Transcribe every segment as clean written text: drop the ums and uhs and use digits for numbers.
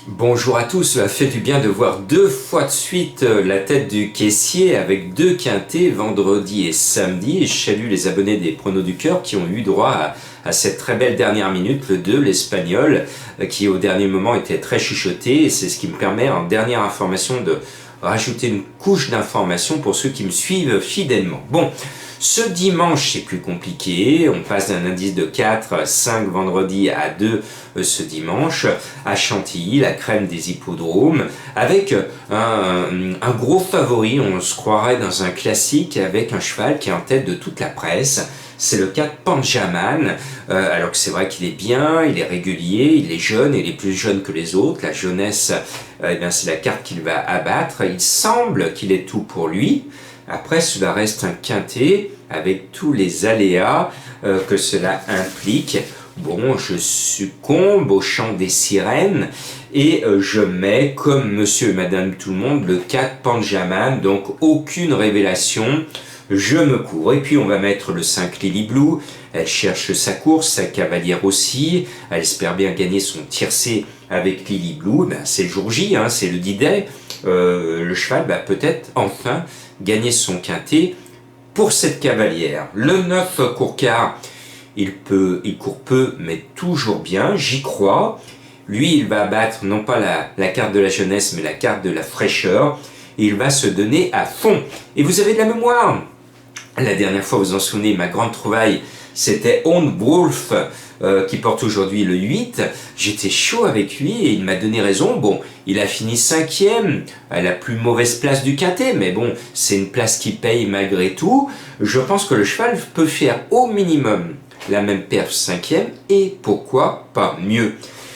Bonjour à tous, cela fait du bien de voir deux fois de suite la tête du caissier avec deux quintés vendredi et samedi. Et je salue les abonnés des Pronos du Cœur qui ont eu droit à cette très belle dernière minute, le 2, l'Espagnol, qui au dernier moment était très chuchoté. Et c'est ce qui me permet en dernière information de rajouter une couche d'information pour ceux qui me suivent fidèlement. Bon, ce dimanche c'est plus compliqué, on passe d'un indice de 4, 5 vendredi à 2 ce dimanche, à Chantilly, la crème des hippodromes, avec un gros favori, on se croirait dans un classique avec un cheval qui est en tête de toute la presse. C'est le cas de Panjaman, alors que c'est vrai qu'il est bien, il est régulier, il est jeune, il est plus jeune que les autres. La jeunesse, eh bien, c'est la carte qu'il va abattre. Il semble qu'il est tout pour lui. Après, cela reste un quintet avec tous les aléas que cela implique. Bon, je succombe au chant des sirènes et je mets, comme monsieur et madame tout le monde, le 4 Panjaman, donc aucune révélation. Je me cours. Et puis on va mettre le 5 Lily Blue. Elle cherche sa course, sa cavalière aussi. Elle espère bien gagner son tiercé avec Lily Blue. Ben, c'est le jour J, hein, c'est le D-Day. Le cheval va peut-être enfin gagner son quintet pour cette cavalière. Le 9 Courcard, il court peu, mais toujours bien. J'y crois. Lui, il va abattre non pas la carte de la jeunesse, mais la carte de la fraîcheur. Et il va se donner à fond. Et vous avez de la mémoire. La dernière fois, vous en souvenez, ma grande trouvaille, c'était On Wolf, qui porte aujourd'hui le 8. J'étais chaud avec lui et il m'a donné raison. Bon, il a fini 5e, à la plus mauvaise place du quintet, mais bon, c'est une place qui paye malgré tout. Je pense que le cheval peut faire au minimum la même perf 5e et pourquoi pas mieux.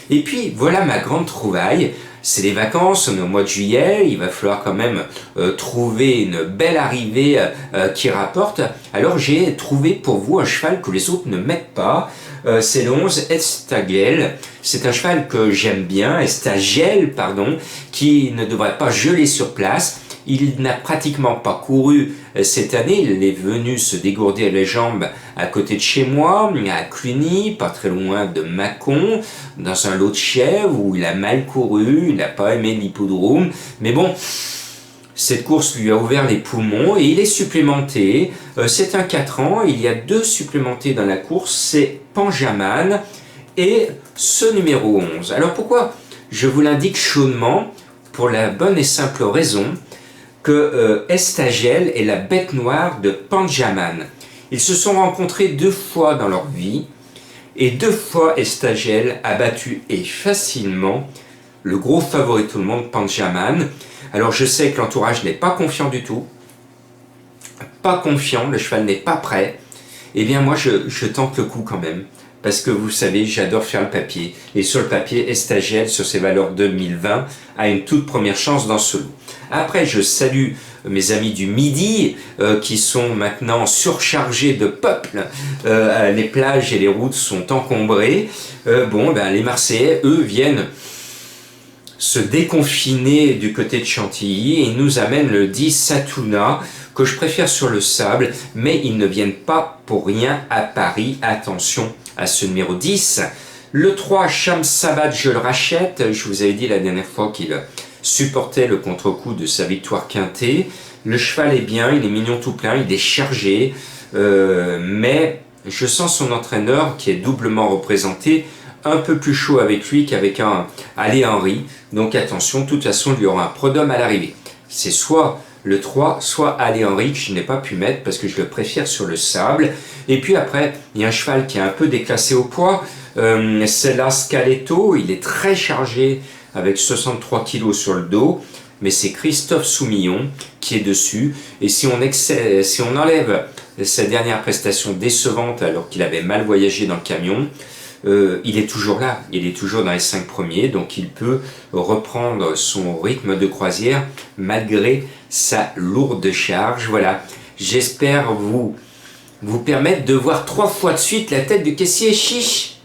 Et puis, voilà ma grande trouvaille. C'est les vacances, on est au mois de juillet, il va falloir quand même trouver une belle arrivée qui rapporte. Alors j'ai trouvé pour vous un cheval que les autres ne mettent pas, c'est le 11 Estagel. C'est un cheval que j'aime bien, Estagel, pardon, qui ne devrait pas geler sur place. Il n'a pratiquement pas couru cette année, il est venu se dégourdir les jambes à côté de chez moi, à Cluny, pas très loin de Mâcon, dans un lot de chèvres où il a mal couru, il n'a pas aimé l'hippodrome, mais bon, cette course lui a ouvert les poumons et il est supplémenté. C'est un 4 ans, il y a 2 supplémentés dans la course, c'est Panjaman et ce numéro 11. Alors pourquoi je vous l'indique chaudement? Pour la bonne et simple raison que Estagel est la bête noire de Panjaman. Ils se sont rencontrés 2 fois dans leur vie et 2 fois Estagel a battu et facilement le gros favori de tout le monde, Panjaman. Alors je sais que l'entourage n'est pas confiant du tout, pas confiant, le cheval n'est pas prêt. Eh bien moi je tente le coup quand même. Parce que vous savez, j'adore faire le papier. Et sur le papier, Estagel, sur ses valeurs 2020, a une toute première chance dans ce lot. Après, je salue mes amis du Midi, qui sont maintenant surchargés de peuple. Les plages et les routes sont encombrées. Les Marseillais, eux, viennent se déconfiner du côté de Chantilly et nous amènent le 10 Satuna, que je préfère sur le sable, mais ils ne viennent pas pour rien à Paris. Attention à ce numéro 10. Le 3, Sham Sabat, je le rachète. Je vous avais dit la dernière fois qu'il supportait le contre-coup de sa victoire quintée. Le cheval est bien, il est mignon tout plein, il est chargé, mais je sens son entraîneur qui est doublement représenté, un peu plus chaud avec lui qu'avec un Allez Henry. Donc attention, de toute façon, il y aura un prodome à l'arrivée. C'est soit le 3, soit Allez Henry, que je n'ai pas pu mettre parce que je le préfère sur le sable. Et puis après, il y a un cheval qui est un peu déclassé au poids. C'est la Scaletto, il est très chargé avec 63 kg sur le dos. Mais c'est Christophe Soumillon qui est dessus. Et si on enlève sa dernière prestation décevante alors qu'il avait mal voyagé dans le camion, il est toujours là, il est toujours dans les 5 premiers, donc il peut reprendre son rythme de croisière malgré sa lourde charge. Voilà, j'espère vous permettre de voir 3 fois de suite la tête du caissier. Chiche!